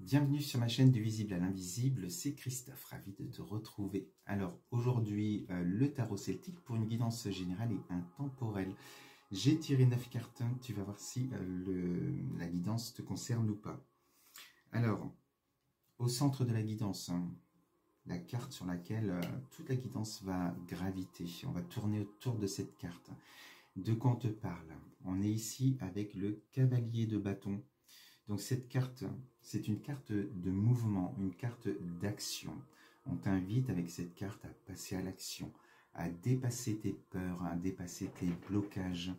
Bienvenue sur ma chaîne du visible à l'invisible, c'est Christophe, ravi de te retrouver. Alors aujourd'hui, le tarot celtique pour une guidance générale et intemporelle. J'ai tiré 9 cartes, tu vas voir si la guidance te concerne ou pas. Alors, au centre de la guidance, la carte sur laquelle toute la guidance va graviter, on va tourner autour de cette carte. De quoi on te parle? On est ici avec le cavalier de bâton. Donc cette carte, c'est une carte de mouvement, une carte d'action. On t'invite avec cette carte à passer à l'action, à dépasser tes peurs, à dépasser tes blocages.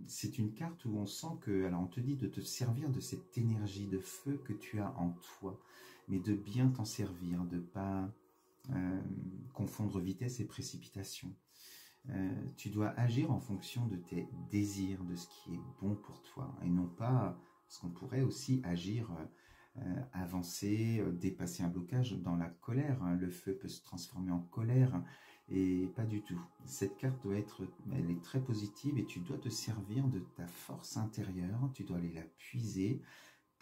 C'est une carte où on sent que, alors on te dit de te servir de cette énergie de feu que tu as en toi, mais de bien t'en servir, de ne pas confondre vitesse et précipitation. Tu dois agir en fonction de tes désirs, de ce qui est bon pour toi, et non pas... Parce qu'on pourrait aussi agir, avancer, dépasser un blocage dans la colère. Le feu peut se transformer en colère et pas du tout. Cette carte doit être, elle est très positive et tu dois te servir de ta force intérieure. Tu dois aller la puiser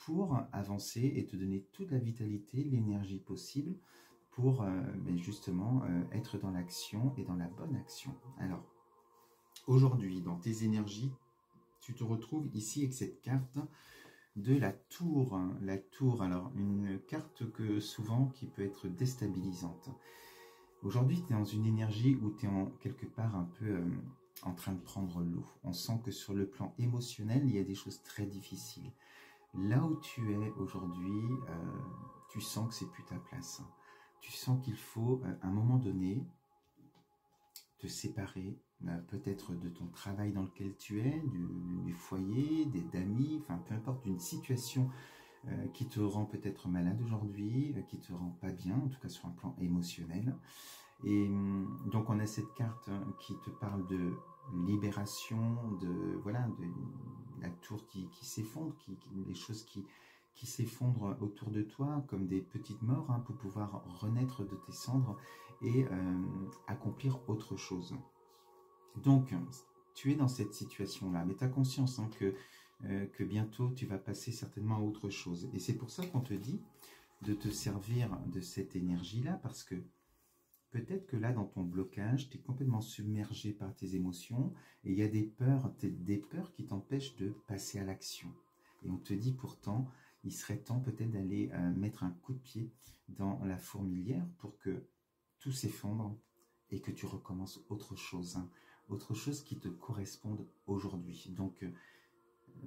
pour avancer et te donner toute la vitalité, l'énergie possible pour justement être dans l'action et dans la bonne action. Alors, aujourd'hui, dans tes énergies, tu te retrouves ici avec cette carte de la tour. La tour, alors une carte que souvent qui peut être déstabilisante. Aujourd'hui, tu es dans une énergie où tu es quelque part un peu en train de prendre l'eau. On sent que sur le plan émotionnel, il y a des choses très difficiles. Là où tu es aujourd'hui, tu sens que c'est plus ta place. Tu sens qu'il faut, à un moment donné, te séparer, peut-être de ton travail dans lequel tu es, du foyer, d'amis, enfin peu importe, d'une situation qui te rend peut-être malade aujourd'hui, qui te rend pas bien, en tout cas sur un plan émotionnel. Et donc on a cette carte qui te parle de libération, de la tour qui s'effondre, les choses qui s'effondrent autour de toi comme des petites morts pour pouvoir renaître de tes cendres et accomplir autre chose. Donc, tu es dans cette situation-là, mais tu as conscience que bientôt tu vas passer certainement à autre chose. Et c'est pour ça qu'on te dit de te servir de cette énergie-là, parce que peut-être que là, dans ton blocage, tu es complètement submergé par tes émotions et il y a des peurs qui t'empêchent de passer à l'action. Et on te dit pourtant, il serait temps peut-être d'aller mettre un coup de pied dans la fourmilière pour que tout s'effondre et que tu recommences autre chose, autre chose qui te corresponde aujourd'hui. Donc,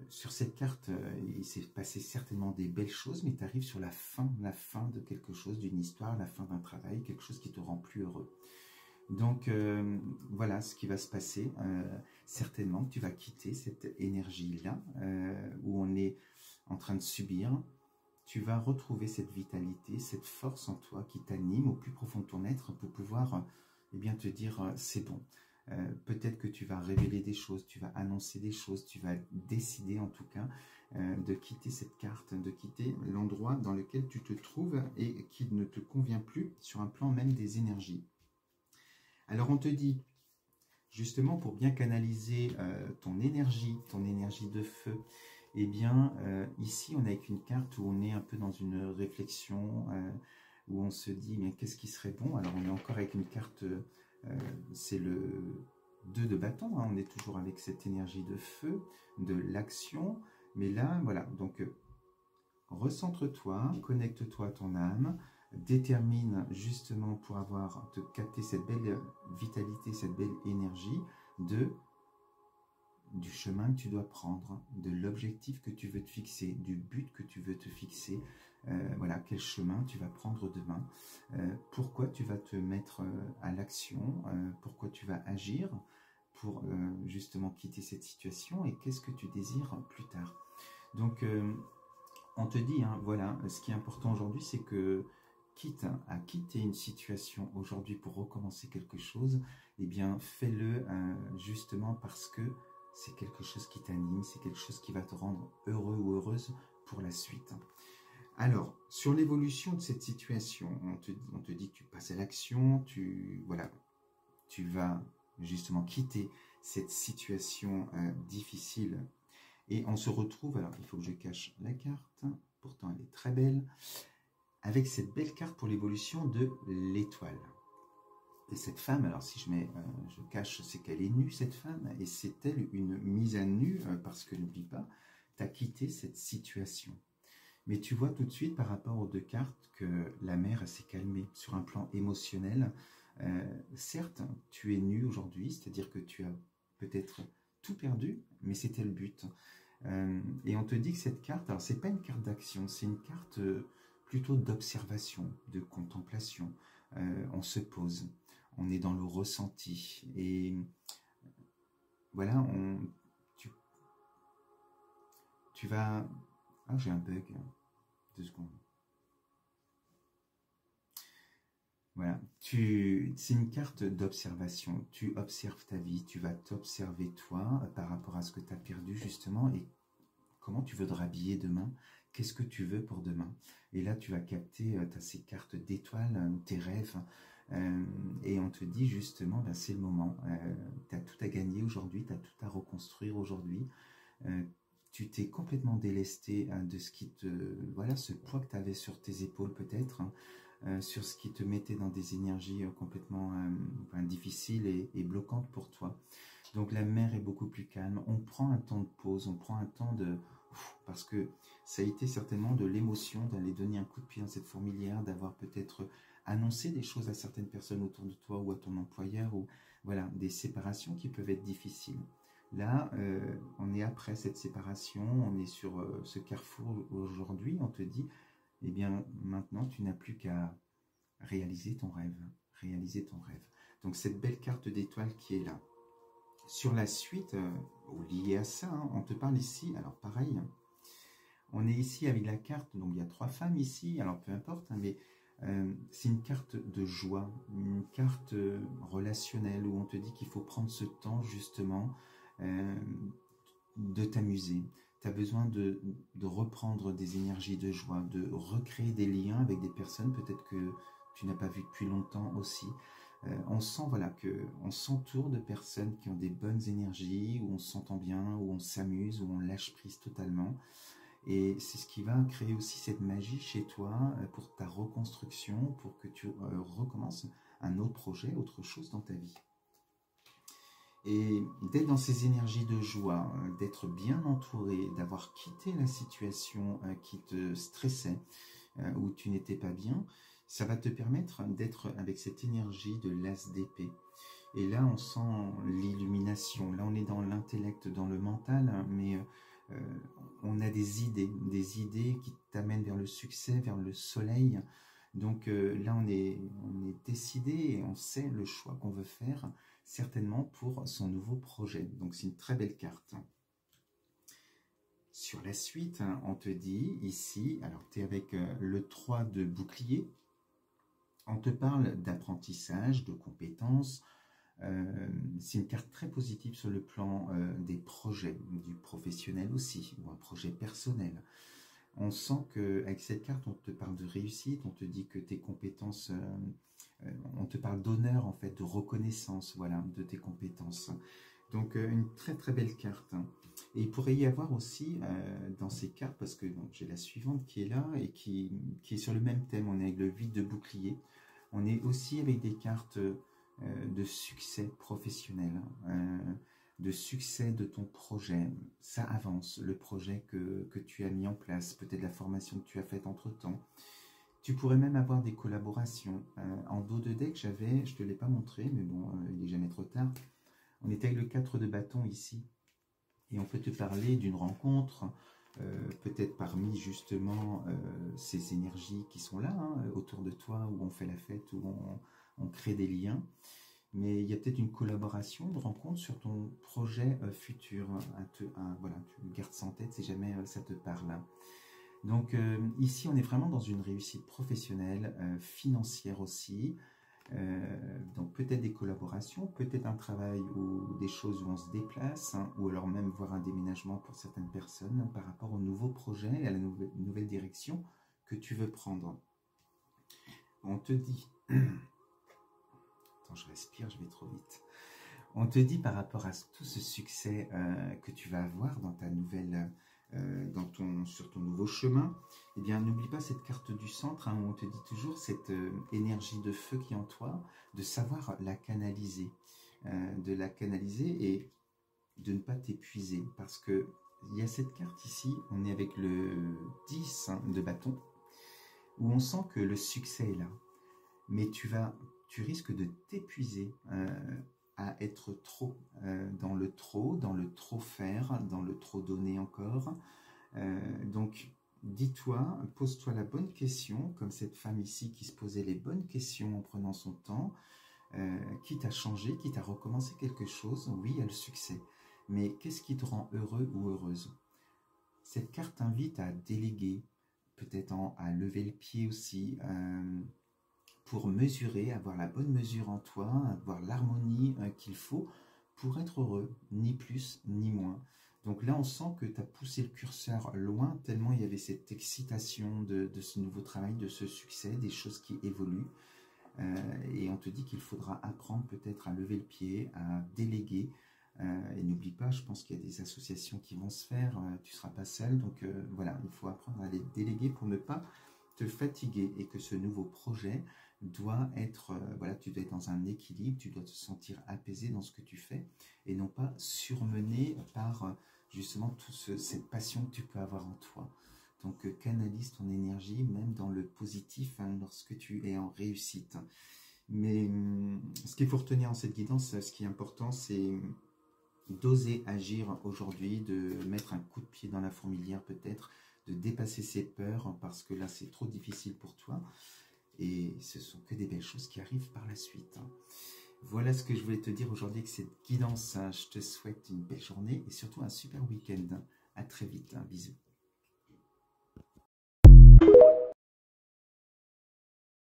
sur cette carte, il s'est passé certainement des belles choses, mais tu arrives sur la fin de quelque chose, d'une histoire, la fin d'un travail, quelque chose qui te rend plus heureux. Donc, voilà ce qui va se passer. Certainement que tu vas quitter cette énergie-là, où on est en train de subir. Tu vas retrouver cette vitalité, cette force en toi qui t'anime au plus profond de ton être pour pouvoir te dire c'est bon. Peut-être que tu vas révéler des choses, tu vas annoncer des choses, tu vas décider en tout cas de quitter cette carte, de quitter l'endroit dans lequel tu te trouves et qui ne te convient plus sur un plan même des énergies. Alors on te dit, justement pour bien canaliser ton énergie de feu, eh bien ici on a avec une carte où on est un peu dans une réflexion, où on se dit mais qu'est-ce qui serait bon. Alors on est encore avec une carte, c'est le 2 de bâton, on est toujours avec cette énergie de feu, de l'action, mais là voilà, donc recentre-toi, connecte-toi à ton âme, détermine justement pour te capter cette belle vitalité, cette belle énergie du chemin que tu dois prendre, de l'objectif que tu veux te fixer, du but que tu veux te fixer, voilà, quel chemin tu vas prendre demain, pourquoi tu vas te mettre à l'action, pourquoi tu vas agir pour justement quitter cette situation et qu'est-ce que tu désires plus tard. Donc, on te dit, voilà, ce qui est important aujourd'hui, c'est que quitte à quitter une situation aujourd'hui pour recommencer quelque chose, eh bien, fais-le justement parce que c'est quelque chose qui t'anime, c'est quelque chose qui va te rendre heureux ou heureuse pour la suite. Alors, sur l'évolution de cette situation, on te dit que tu passes à l'action, tu vas justement quitter cette situation difficile. Et on se retrouve, alors il faut que je cache la carte, pourtant elle est très belle, avec cette belle carte pour l'évolution de l'étoile. Et cette femme, alors si je cache, c'est qu'elle est nue, cette femme, et c'est elle une mise à nu, parce que n'oublie pas, tu as quitté cette situation. Mais tu vois tout de suite par rapport aux deux cartes que la mère s'est calmée sur un plan émotionnel. Certes, tu es nu aujourd'hui, c'est-à-dire que tu as peut-être tout perdu, mais c'était le but. Et on te dit que cette carte, alors c'est pas une carte d'action, c'est une carte plutôt d'observation, de contemplation. On se pose, on est dans le ressenti. Et voilà, tu vas... Ah, j'ai un bug. 2 secondes. Voilà, c'est une carte d'observation. Tu observes ta vie, tu vas t'observer toi par rapport à ce que tu as perdu justement et comment tu veux te rhabiller demain, qu'est-ce que tu veux pour demain. Et là, tu vas capter, tu as ces cartes d'étoiles, tes rêves, et on te dit justement, ben, c'est le moment. Tu as tout à gagner aujourd'hui, tu as tout à reconstruire aujourd'hui. Tu t'es complètement délesté de ce qui te... Voilà, ce poids que tu avais sur tes épaules peut-être, sur ce qui te mettait dans des énergies complètement difficiles et bloquantes pour toi. Donc la mer est beaucoup plus calme, on prend un temps de pause, on prend un temps de... Parce que ça a été certainement de l'émotion d'aller donner un coup de pied dans cette fourmilière, d'avoir peut-être annoncé des choses à certaines personnes autour de toi ou à ton employeur, ou voilà, des séparations qui peuvent être difficiles. Là, on est après cette séparation, on est sur ce carrefour aujourd'hui, on te dit, eh bien, maintenant, tu n'as plus qu'à réaliser ton rêve, réaliser ton rêve. Donc, cette belle carte d'étoile qui est là. Sur la suite, liée à ça, hein, on te parle ici, alors pareil, on est ici avec la carte, donc il y a 3 femmes ici, alors peu importe, hein, mais c'est une carte de joie, une carte relationnelle où on te dit qu'il faut prendre ce temps justement de t'amuser. Tu as besoin de reprendre des énergies de joie, de recréer des liens avec des personnes peut-être que tu n'as pas vu depuis longtemps aussi. On sent voilà, qu'on s'entoure de personnes qui ont des bonnes énergies, où on s'entend bien, où on s'amuse, où on lâche prise totalement. Et c'est ce qui va créer aussi cette magie chez toi pour ta reconstruction, pour que tu recommences un autre projet, autre chose dans ta vie. Et d'être dans ces énergies de joie, d'être bien entouré, d'avoir quitté la situation qui te stressait, où tu n'étais pas bien, ça va te permettre d'être avec cette énergie de l'as d'épée. Et là, on sent l'illumination. Là, on est dans l'intellect, dans le mental, mais on a des idées qui t'amènent vers le succès, vers le soleil. Donc là, on est décidé et on sait le choix qu'on veut faire, certainement pour son nouveau projet. Donc c'est une très belle carte. Sur la suite, on te dit ici, alors tu es avec le 3 de bouclier, on te parle d'apprentissage, de compétences. C'est une carte très positive sur le plan des projets, du professionnel aussi, ou un projet personnel. On sent qu'avec cette carte, on te parle de réussite, on te dit que tes compétences, on te parle d'honneur en fait, de reconnaissance, voilà, de tes compétences. Donc une très très belle carte. Et il pourrait y avoir aussi dans ces cartes, parce que j'ai la suivante qui est là et qui est sur le même thème, on est avec le 8 de bouclier. On est aussi avec des cartes de succès professionnel, de succès de ton projet. Ça avance, le projet que tu as mis en place, peut-être la formation que tu as faite entre-temps. Tu pourrais même avoir des collaborations. En dos de deck, je ne te l'ai pas montré, mais bon, il n'est jamais trop tard. On était avec le 4 de bâton ici. Et on peut te parler d'une rencontre, peut-être parmi justement ces énergies qui sont là, hein, autour de toi, où on fait la fête, où on crée des liens. Mais il y a peut-être une collaboration, une rencontre sur ton projet futur. Voilà, tu le gardes ça en tête si jamais ça te parle. Donc ici, on est vraiment dans une réussite professionnelle, financière aussi. Donc peut-être des collaborations, peut-être un travail ou des choses où on se déplace, hein, ou alors même voir un déménagement pour certaines personnes par rapport au nouveau projet et à la nouvelle direction que tu veux prendre. On te dit... Attends, je respire, je vais trop vite. On te dit par rapport à tout ce succès que tu vas avoir dans ta nouvelle sur ton nouveau chemin, eh bien, n'oublie pas cette carte du centre, hein, où on te dit toujours cette énergie de feu qui est en toi, de savoir la canaliser, et de ne pas t'épuiser, parce que il y a cette carte ici, on est avec le 10 hein, de bâton, où on sent que le succès est là, mais tu risques de t'épuiser à être trop, dans le trop faire, dans le trop donner encore. Donc, dis-toi, pose-toi la bonne question, comme cette femme ici qui se posait les bonnes questions en prenant son temps, quitte à changer, quitte à recommencer quelque chose. Oui, il y a le succès, mais qu'est-ce qui te rend heureux ou heureuse? Cette carte t'invite à déléguer, peut-être à lever le pied aussi, pour mesurer, avoir la bonne mesure en toi, avoir l'harmonie qu'il faut pour être heureux, ni plus ni moins. Donc là, on sent que tu as poussé le curseur loin, tellement il y avait cette excitation de ce nouveau travail, de ce succès, des choses qui évoluent. Et on te dit qu'il faudra apprendre peut-être à lever le pied, à déléguer. Et n'oublie pas, je pense qu'il y a des associations qui vont se faire, tu ne seras pas seul. Donc voilà, il faut apprendre à les déléguer pour ne pas te fatiguer, et que ce nouveau projet doit être, voilà, tu dois être dans un équilibre, tu dois te sentir apaisé dans ce que tu fais, et non pas surmené par justement toute cette passion que tu peux avoir en toi. Donc canalise ton énergie, même dans le positif, hein, lorsque tu es en réussite. Mais ce qu'il faut retenir en cette guidance, ce qui est important, c'est d'oser agir aujourd'hui, de mettre un coup de pied dans la fourmilière peut-être, de dépasser ses peurs, parce que là c'est trop difficile pour toi, et ce sont que des belles choses qui arrivent par la suite. Voilà ce que je voulais te dire aujourd'hui avec cette guidance. Je te souhaite une belle journée et surtout un super week-end. À très vite, bisous.